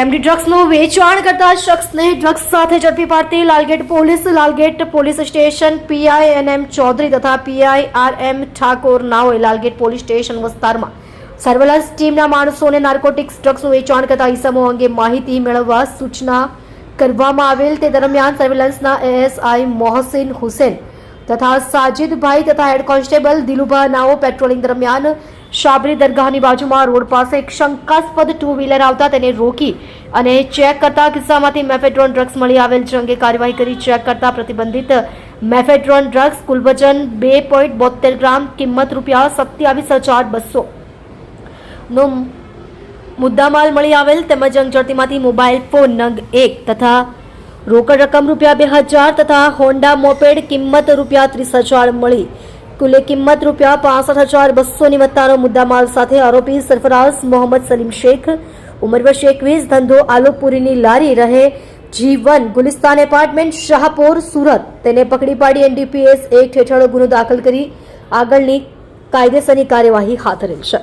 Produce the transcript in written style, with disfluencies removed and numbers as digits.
MD ડ્રગ્સનું વેચાણ કરતા શખ્સને drugs સાથે ઝડપી પાડતી Lalgate police station PI NM Chaudhary તથા પીઆઈ આરએમ ઠાકોર નાઓએ લાલગેટ પોલીસ સ્ટેશન વિસ્તારમાં સર્વેલન્સ ટીમના માણસોને નાર્કોટિક્સ ડ્રગ્સનું વેચાણ કરતા ઇસમો અંગે માહિતી મેળવવા સૂચના કરવામાં આવેલ તે દરમિયાન સર્વેલન્સના એએસઆઈ મોહસિન હુસેન તથા સાજિદભાઈ તથા હેડ કોન્સ્ટેબલ દિલુભા નાઓ પેટ્રોલિંગ દરમિયાન શાબરી દરગાહની બાજુમાં રોડ પાસે એક શંકાસ્પદ ટુ વ્હીલર આવતા તેને રોકી અને ચેક કરતા કિસ્સામાંથી મેફેડ્રોન ડ્રગ્સ મળી આવેલ છે અંગે કાર્યવાહી કરી ચેક કરતા પ્રતિબંધિત મેફેડ્રોન ડ્રગ્સ કુલ વજન 2.72 ગ્રામ કિંમત ₹27,200 નો મુદ્દામાલ મળી આવેલ તેમજ અંગઝડતીમાંથી મોબાઈલ ફોન નંગ 1 તથા રોકડ રકમ ₹2,000 તથા હોન્ડા મોપેડ કિંમત ₹30,000 મળી કુલ કિંમત ₹65,200 ની વત્તાનો મુદ્દામાલ સાથે આરોપી સરફરાઝ મોહમ્મદ સલીમ શેખ ઉંમર વર્ષ 21 ધંધો આલુપુરીની લારી રહે G1 ગુલિસ્તાન એપાર્ટમેન્ટ શાહપુર સુરત તેને પકડી પાડી NDPS એક્ટ હેઠળ ગુનો દાખલ કરી આગળની કાયદેસરની કાર્યવાહી હાથ ધરેલ છે।